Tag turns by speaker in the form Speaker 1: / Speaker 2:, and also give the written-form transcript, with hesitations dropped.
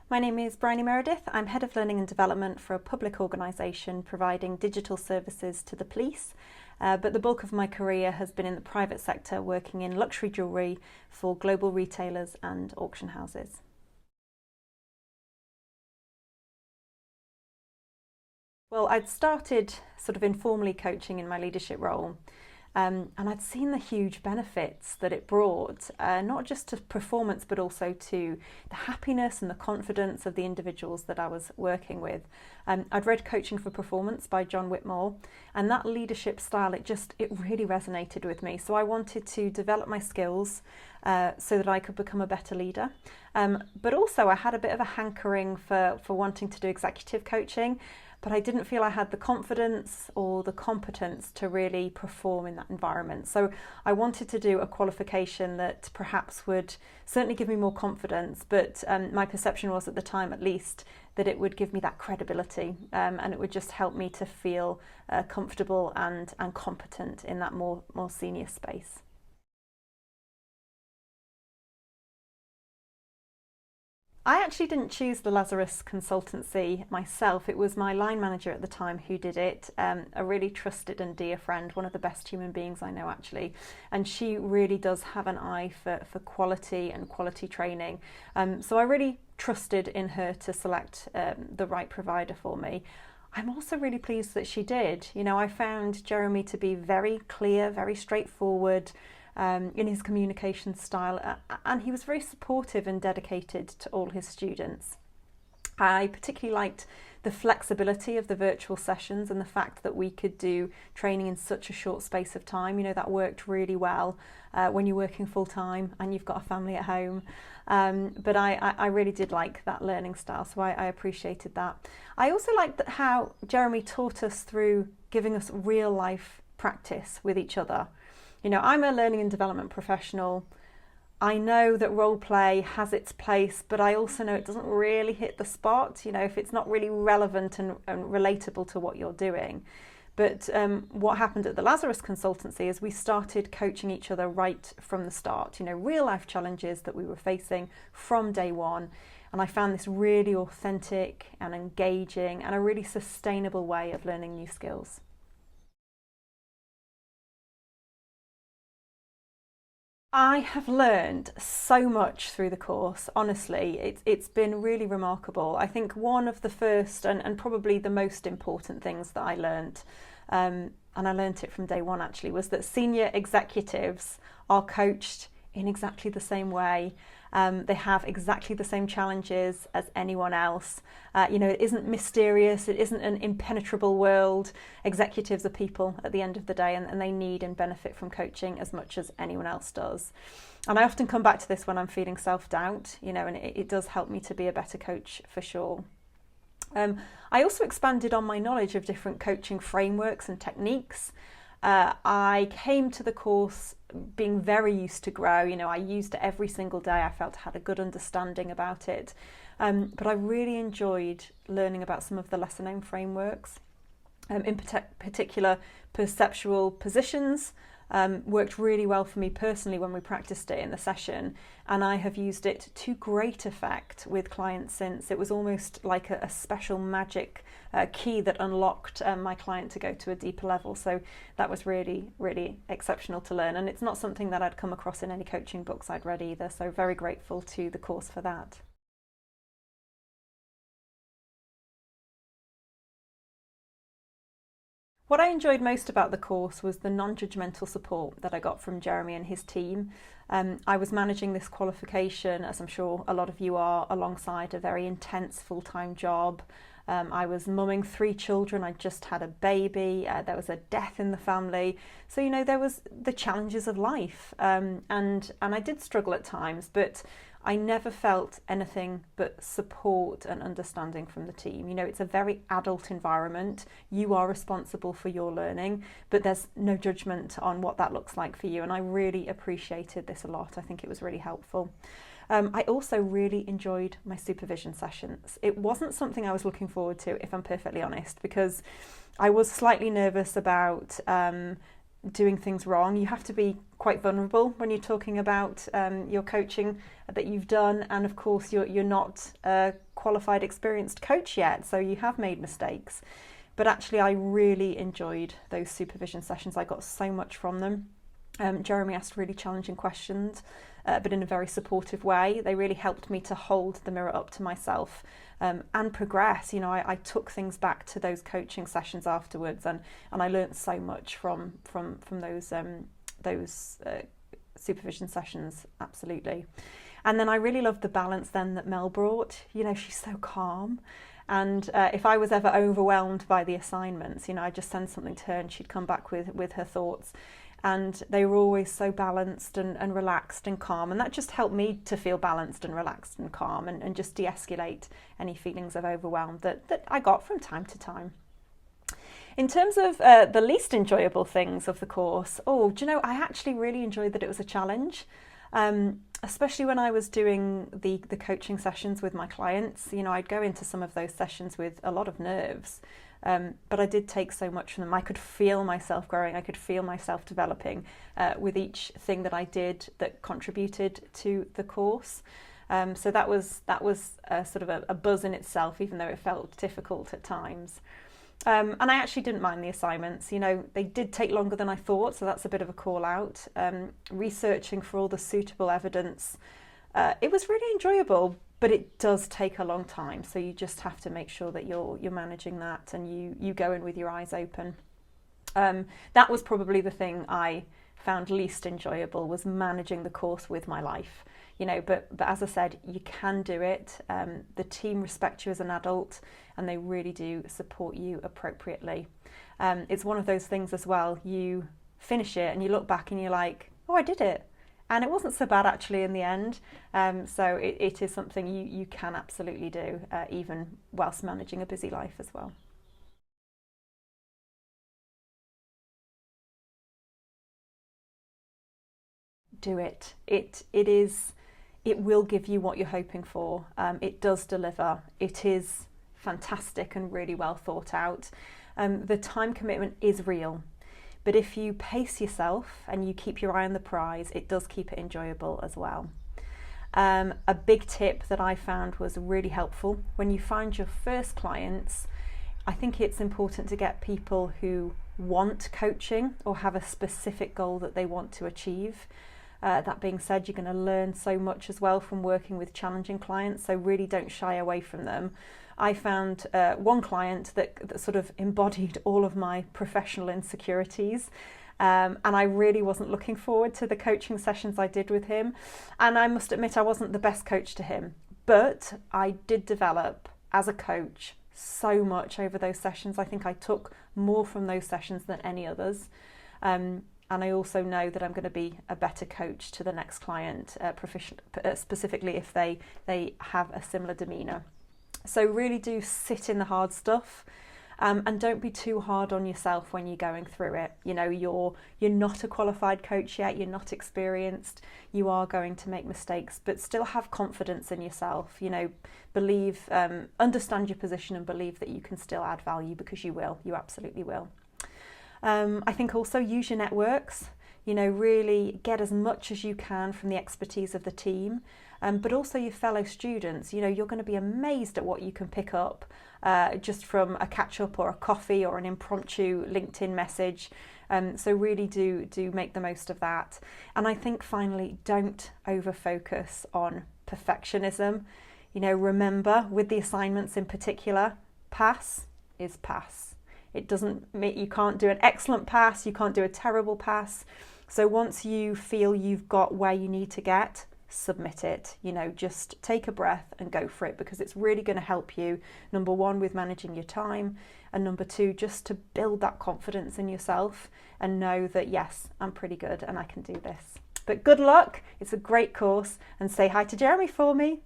Speaker 1: My name is Bryony Meredith. I'm Head of Learning and Development for a public organisation providing digital services to the police, but the bulk of my career has been in the private sector working in luxury jewellery for global retailers and auction houses. Well, I'd started sort of informally coaching in my leadership role. And I'd seen the huge benefits that it brought, not just to performance, but also to the happiness and the confidence of the individuals that I was working with. I'd read Coaching for Performance by John Whitmore, and that leadership style, it really resonated with me. So I wanted to develop my skills so that I could become a better leader. But also I had a bit of a hankering for wanting to do executive coaching, but I didn't feel I had the confidence or the competence to really perform in that environment. So I wanted to do a qualification that perhaps would certainly give me more confidence, but my perception was, at the time at least, that it would give me that credibility, and it would just help me to feel comfortable and competent in that more senior space. I actually didn't choose the Lazarus consultancy myself. It was my line manager at the time who did it, a really trusted and dear friend, one of the best human beings I know actually. And she really does have an eye for quality and quality training. So I really trusted in her to select the right provider for me. I'm also really pleased that she did. You know, I found Jeremy to be very clear, very straightforward, in his communication style, and he was very supportive and dedicated to all his students. I particularly liked the flexibility of the virtual sessions and the fact that we could do training in such a short space of time. You know, that worked really well when you're working full time and you've got a family at home. But I really did like that learning style, so I appreciated that. I also liked how Jeremy taught us through giving us real life practice with each other. You know, I'm a learning and development professional. I know that role play has its place, but I also know it doesn't really hit the spot, you know, if it's not really relevant and relatable to what you're doing. But what happened at the Lazarus consultancy is we started coaching each other right from the start, you know, real life challenges that we were facing from day one. And I found this really authentic and engaging and a really sustainable way of learning new skills. I have learned so much through the course, honestly. It's been really remarkable. I think one of the first and probably the most important things that I learned, and I learned it from day one actually, was that senior executives are coached in exactly the same way. They have exactly the same challenges as anyone else. You know, it isn't mysterious, it isn't an impenetrable world. Executives are people at the end of the day, and they need and benefit from coaching as much as anyone else does. And I often come back to this when I'm feeling self-doubt, you know, and it does help me to be a better coach for sure. I also expanded on my knowledge of different coaching frameworks and techniques. I came to the course being very used to grow. You know, I used it every single day. I felt I had a good understanding about it. But I really enjoyed learning about some of the lesser known frameworks. In particular, perceptual positions worked really well for me personally when we practiced it in the session, and I have used it to great effect with clients since. It was almost like a special magic key that unlocked my client to go to a deeper level. So that was really, really exceptional to learn, and it's not something that I'd come across in any coaching books I'd read either, so very grateful to the course for that. What I enjoyed most about the course was the non-judgmental support that I got from Jeremy and his team. I was managing this qualification, as I'm sure a lot of you are, alongside a very intense full-time job. I was mumming 3 children. I just had a baby. There was a death in the family. So, you know, there was the challenges of life. And I did struggle at times, but I never felt anything but support and understanding from the team. You know, it's a very adult environment. You are responsible for your learning, but there's no judgment on what that looks like for you. And I really appreciated this a lot. I think it was really helpful. I also really enjoyed my supervision sessions. It wasn't something I was looking forward to, if I'm perfectly honest, because I was slightly nervous about doing things wrong. You have to be quite vulnerable when you're talking about your coaching that you've done, and of course you're not qualified, experienced coach yet, so you have made mistakes. But actually, I really enjoyed those supervision sessions. I got so much from them. Jeremy asked really challenging questions, but in a very supportive way. They really helped me to hold the mirror up to myself and progress. You know, I took things back to those coaching sessions afterwards, and I learned so much from those supervision sessions, absolutely. And then I really loved the balance then that Mel brought. You know, she's so calm. And if I was ever overwhelmed by the assignments, you know, I'd just send something to her and she'd come back with her thoughts. And they were always so balanced and relaxed and calm. And that just helped me to feel balanced and relaxed and calm and just de-escalate any feelings of overwhelm that I got from time to time. In terms of the least enjoyable things of the course, do you know, I actually really enjoyed that it was a challenge. Especially when I was doing the coaching sessions with my clients. You know, I'd go into some of those sessions with a lot of nerves, but I did take so much from them. I could feel myself growing, I could feel myself developing with each thing that I did that contributed to the course. So that was sort of a buzz in itself, even though it felt difficult at times. And I actually didn't mind the assignments. You know, they did take longer than I thought, so that's a bit of a call out. Researching for all the suitable evidence, it was really enjoyable, but it does take a long time. So you just have to make sure that you're managing that and you go in with your eyes open. That was probably the thing I found least enjoyable, was managing the course with my life. You know, but as I said, you can do it. The team respect you as an adult, and they really do support you appropriately. It's one of those things as well. You finish it and you look back and you're like, oh, I did it. And it wasn't so bad actually in the end. So it is something you can absolutely do, even whilst managing a busy life as well. Do it. It will give you what you're hoping for. It does deliver. It is fantastic and really well thought out. The time commitment is real, but if you pace yourself and you keep your eye on the prize, it does keep it enjoyable as well. A big tip that I found was really helpful when you find your first clients. I think it's important to get people who want coaching or have a specific goal that they want to achieve. That being said, you're going to learn so much as well from working with challenging clients, so really don't shy away from them. I found one client that sort of embodied all of my professional insecurities, and I really wasn't looking forward to the coaching sessions I did with him. And I must admit I wasn't the best coach to him, but I did develop as a coach so much over those sessions. I think I took more from those sessions than any others. And I also know that I'm going to be a better coach to the next client, specifically if they have a similar demeanour. So really do sit in the hard stuff, and don't be too hard on yourself when you're going through it. You know, you're not a qualified coach yet, you're not experienced, you are going to make mistakes, but still have confidence in yourself. You know, believe, understand your position and believe that you can still add value, because you will, you absolutely will. I think also use your networks, you know, really get as much as you can from the expertise of the team, but also your fellow students. You know, you're going to be amazed at what you can pick up just from a catch-up or a coffee or an impromptu LinkedIn message. So really do make the most of that. And I think finally, don't over-focus on perfectionism. You know, remember with the assignments in particular, pass is pass. It doesn't mean you can't do an excellent pass, you can't do a terrible pass. So once you feel you've got where you need to get, submit it. You know, just take a breath and go for it, because it's really going to help you, number one, with managing your time, and number two, just to build that confidence in yourself and know that, yes, I'm pretty good and I can do this. But good luck, it's a great course, and say hi to Jeremy for me.